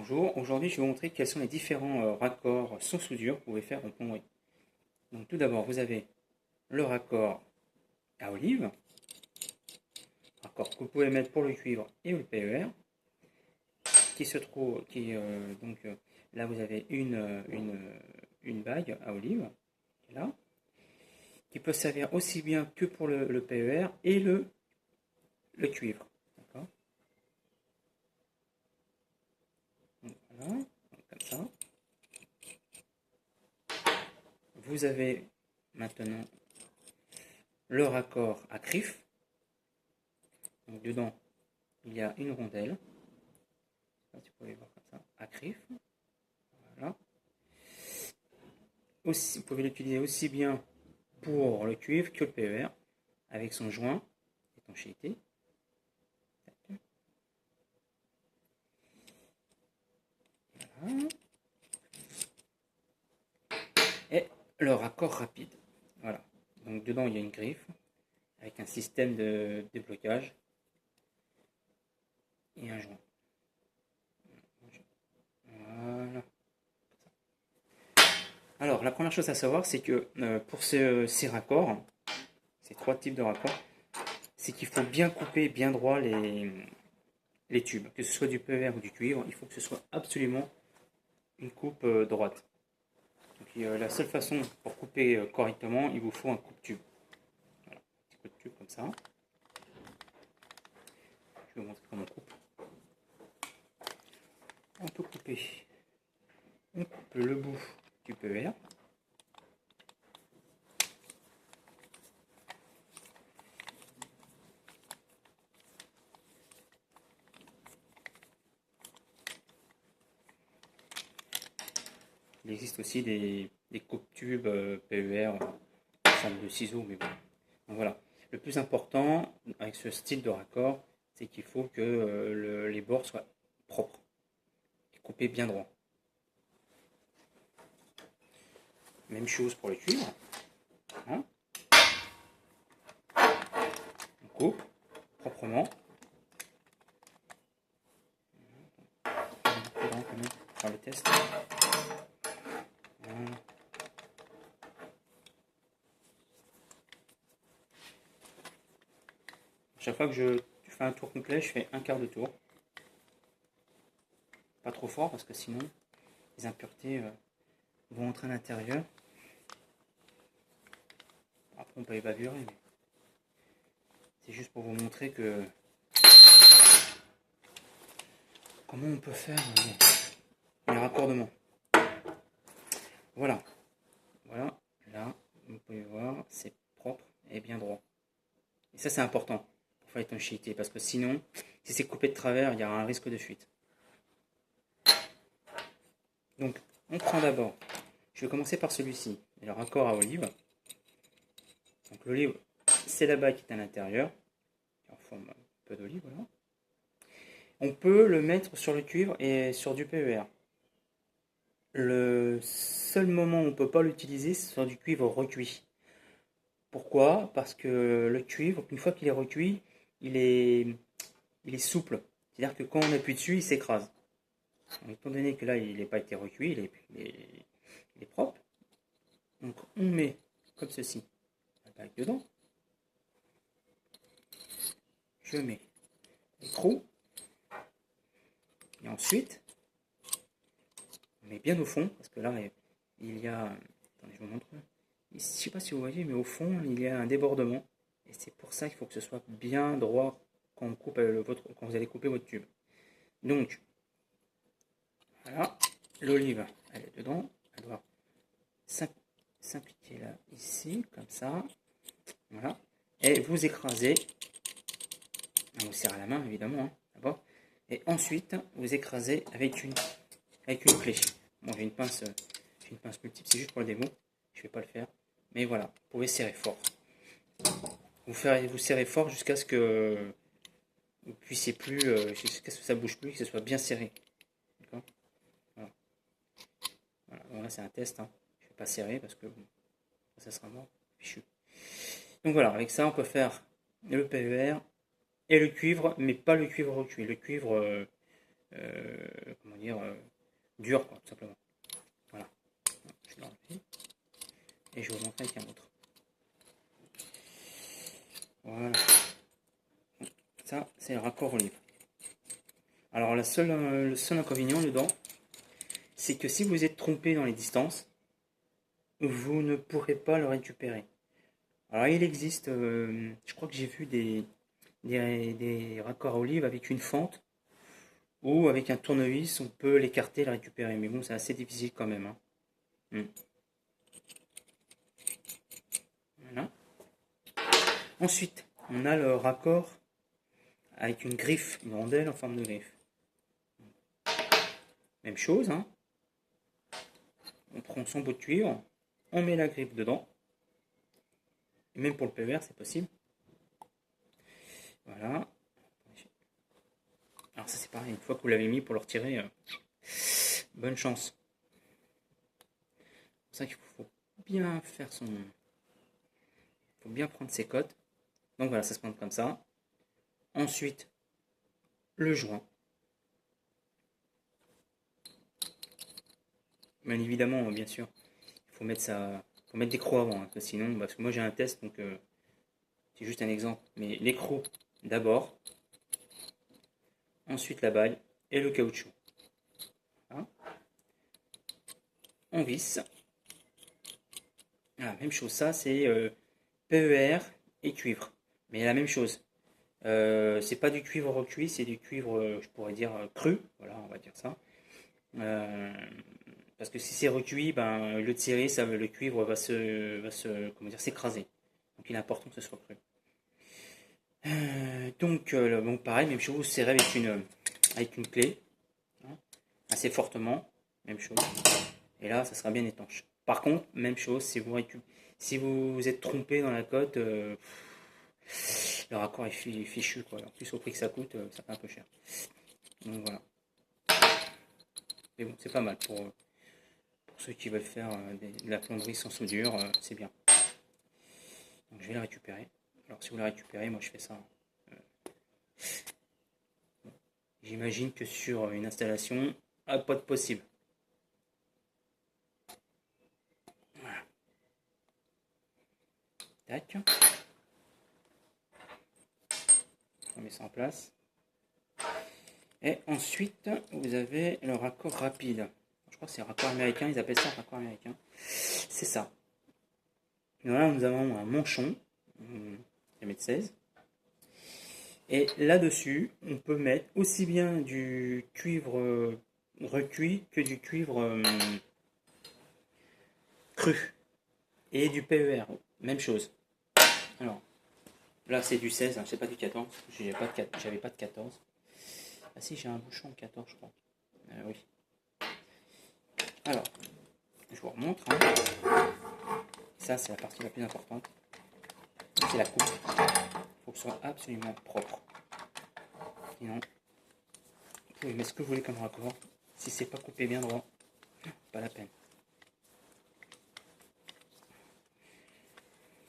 Bonjour, aujourd'hui je vais vous montrer quels sont les différents raccords sans soudure que vous pouvez faire en plomberie. Donc tout d'abord vous avez le raccord à olive, raccord que vous pouvez mettre pour le cuivre et le PER, qui se trouve, là vous avez une bague à olive, qui est là, qui peut servir aussi bien que pour le PER et le cuivre. D'accord. Donc, voilà, donc, comme ça. Vous avez maintenant le raccord à crif. Donc dedans, il y a une rondelle. Si vous pouvez voir comme ça, à crif. Voilà. Aussi, vous pouvez l'utiliser aussi bien pour le cuivre que le PER, avec son joint d'étanchéité. Voilà. Et le raccord rapide. Voilà. Donc dedans, il y a une griffe avec un système de déblocage et un joint. Voilà. Alors, la première chose à savoir, c'est que pour ces raccords, ces trois types de raccords, c'est qu'il faut bien couper bien droit les tubes, que ce soit du PER ou du cuivre, il faut que ce soit absolument une coupe droite. Donc, la seule façon pour couper correctement, il vous faut un coupe-tube. Voilà, un petit coup de tube comme ça. Je vais vous montrer comment on coupe. On peut couper. On coupe le bout du PER. Il existe aussi des coupes-tubes PER en forme de ciseaux, mais bon. Donc voilà. Le plus important avec ce style de raccord, c'est qu'il faut que les bords soient propres et coupés bien droit. Même chose pour le cuivre. Hein. On coupe proprement. On va faire le test. Voilà. Chaque fois que je fais un tour complet, je fais un quart de tour. Pas trop fort parce que sinon les impuretés vont entrer à l'intérieur. Après on peut les bavurer, mais c'est juste pour vous montrer que comment on peut faire les raccordements. Voilà. Voilà. Là, vous pouvez voir, c'est propre et bien droit. Et ça c'est important pour faire l'étanchéité parce que sinon, si c'est coupé de travers, il y aura un risque de fuite. Donc, on prend d'abord, je vais commencer par celui-ci, le raccord à olive. Donc l'olive, c'est la bague qui est à l'intérieur, en forme un peu d'olive, voilà. On peut le mettre sur le cuivre et sur du PER. Le seul moment où on ne peut pas l'utiliser, c'est sur du cuivre recuit. Pourquoi? Parce que le cuivre, une fois qu'il est recuit, il est souple. C'est-à-dire que quand on appuie dessus, il s'écrase. Étant donné que là, il n'a pas été recuit, il est propre. Donc on met comme ceci la bague dedans. Je mets les trous. Et ensuite, on met bien au fond, parce que là, il y a... Attendez, je vous montre. Je ne sais pas si vous voyez, mais au fond, il y a un débordement. Et c'est pour ça qu'il faut que ce soit bien droit quand, quand vous allez couper votre tube. Donc, voilà, l'olive, elle est dedans. Elle doit s'impliquer là, ici, comme ça. Voilà. Et vous écrasez. On vous serre à la main, évidemment, hein, d'abord. Et ensuite, vous écrasez avec une clé. Bon, j'ai une pince multiple, c'est juste pour le démo. Je ne vais pas le faire. Mais voilà, vous pouvez serrer fort. Vous serrez fort jusqu'à ce que vous puissiez plus, jusqu'à ce que ça bouge plus, que ce soit bien serré. D'accord. Voilà. Voilà. Bon, là, c'est un test. Hein. Je ne vais pas serrer parce que bon, ça sera mort. Fichu. Donc voilà, avec ça, on peut faire le PER et le cuivre, mais pas le cuivre recuit. Le cuivre comment dire, dur, quoi, tout simplement. Voilà. Je vais l'enlever. Et je vais vous montrer avec un autre. Voilà. Ça, c'est le raccord olive. Alors, le seul inconvénient dedans, c'est que si vous êtes trompé dans les distances, vous ne pourrez pas le récupérer. Alors, il existe, je crois que j'ai vu des raccords olive avec une fente, ou avec un tournevis, on peut l'écarter et le récupérer. Mais bon, c'est assez difficile quand même. Hein. Voilà. Ensuite, on a le raccord avec une griffe, une rondelle en forme de griffe. Même chose, hein. On prend son bout de cuivre, on met la griffe dedans. Et même pour le PER, c'est possible. Voilà. Alors ça c'est pareil, une fois que vous l'avez mis pour le retirer, bonne chance. C'est pour ça qu'il faut bien faire son... Il faut bien prendre ses cotes. Donc voilà, ça se prend comme ça. Ensuite, le joint. Bien évidemment, bien sûr, il faut mettre des crocs avant, hein, sinon, parce que moi j'ai un test, donc c'est juste un exemple. Mais les crocs d'abord, ensuite la balle et le caoutchouc. Voilà. On visse. Ah, même chose, ça c'est PER et cuivre. Mais la même chose. C'est pas du cuivre recuit, c'est du cuivre, je pourrais dire, cru. Voilà, on va dire ça. Parce que si c'est recuit, ben, le tirer, le cuivre comment dire, s'écraser. Donc il est important que ce soit cru. Donc, bon, pareil, même chose, vous serrez avec une clé, hein, assez fortement, même chose. Et là, ça sera bien étanche. Par contre, même chose, si vous êtes trompé dans la cote, le raccord est fichu, quoi. En plus, au prix que ça coûte, ça fait un peu cher. Donc voilà. Mais bon, c'est pas mal pour ceux qui veulent faire de la plomberie sans soudure, c'est bien. Donc je vais la récupérer. Alors si vous la récupérez, moi je fais ça. Bon. J'imagine que sur une installation, pas de possible. Voilà. Tac. On met ça en place. Et ensuite, vous avez le raccord rapide. Je crois que c'est un raccord américain, ils appellent ça un raccord américain. C'est ça. Et là, nous avons un manchon, 1m16. Et là-dessus, on peut mettre aussi bien du cuivre recuit que du cuivre cru. Et du PER, même chose. Alors, là c'est du 16, hein, c'est pas du 14, j'avais pas de 14. Ah si, j'ai un bouchon 14, je crois. Oui. Alors, je vous remontre. Hein. Ça, c'est la partie la plus importante. C'est la coupe. Il faut que ce soit absolument propre. Sinon, vous pouvez mettre ce que vous voulez comme raccord. Si c'est pas coupé bien droit, pas la peine.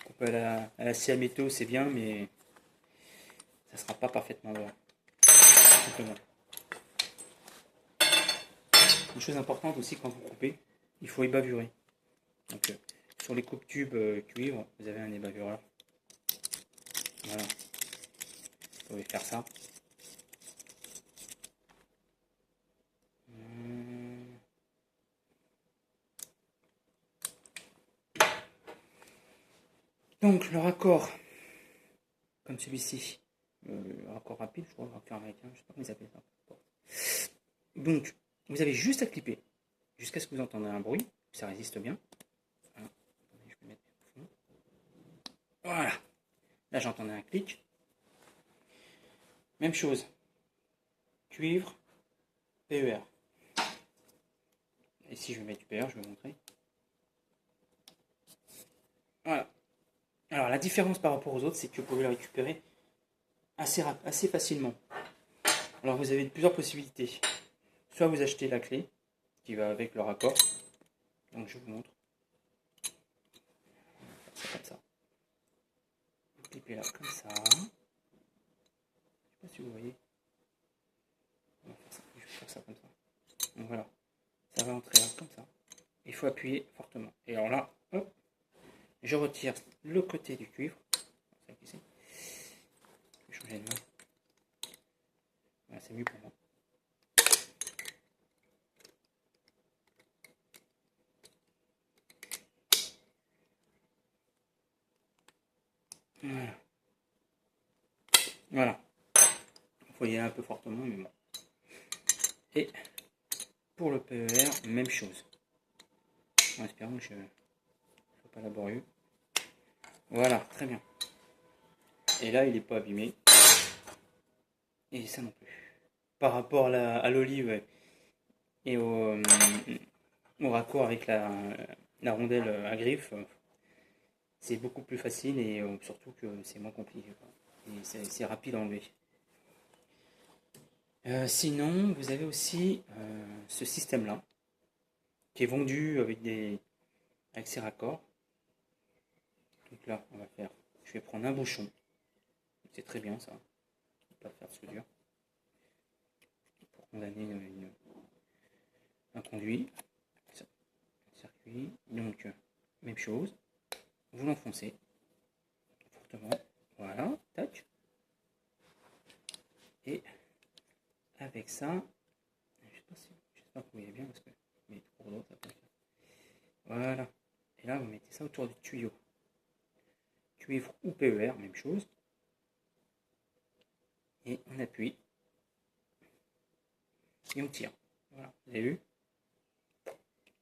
Coupe à la scie à métaux, c'est bien, mais ça sera pas parfaitement droit. Simplement. Une chose importante aussi quand vous coupez, il faut ébavurer. Donc sur les coupes tubes cuivre, vous avez un ébavureur. Voilà. Vous pouvez faire ça. Donc le raccord, comme celui-ci, le raccord rapide, je crois, le raccord américain, je sais pas comment ils appellent ça. Donc, vous avez juste à clipper jusqu'à ce que vous entendez un bruit, que ça résiste bien. Voilà. Je vais mettre au fond. Voilà. Là, j'entendais un clic. Même chose. Cuivre, PER. Et si je vais mettre du PER, je vais vous montrer. Voilà. Alors, la différence par rapport aux autres, c'est que vous pouvez le récupérer assez facilement. Alors, vous avez plusieurs possibilités. Soit vous achetez la clé qui va avec le raccord. Donc je vous montre. C'est comme ça. Vous clipez là comme ça. Je sais pas si vous voyez. On va faire ça. ça, comme ça. Donc voilà, ça va entrer là, comme ça. Il faut appuyer fortement. Et alors là, hop, je retire le côté du cuivre. Je vais changer de main. Voilà, c'est mieux pour moi. Voilà. Voilà. Il faut y aller un peu fortement, mais bon. Et pour le PER, même chose. En espérant que je ne sois pas laborieux. Voilà, très bien. Et là, il n'est pas abîmé. Et ça non plus. Par rapport à l'olive et au raccord avec la rondelle à griffe, c'est beaucoup plus facile et surtout que c'est moins compliqué. Et c'est rapide à enlever. Sinon, vous avez aussi ce système-là qui est vendu avec ses raccords. Donc là, je vais prendre un bouchon. C'est très bien ça. Pas faire de soudure. Pour condamner un conduit. Un circuit. Donc, même chose. Vous l'enfoncez fortement. Voilà, tac. Et avec ça, j'espère que vous voyez bien parce que mais trop lourd, ça peut faire. Voilà. Et là, vous mettez ça autour du tuyau. Cuivre ou PER, même chose. Et on appuie. Et on tire. Voilà, vous avez vu?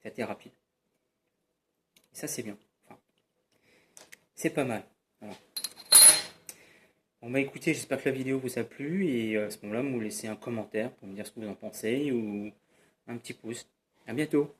C'était rapide. Et ça, c'est bien. Enfin, c'est pas mal. Voilà. Bon bah écoutez, j'espère que la vidéo vous a plu et à ce moment-là, vous me laissez un commentaire pour me dire ce que vous en pensez ou un petit pouce. À bientôt.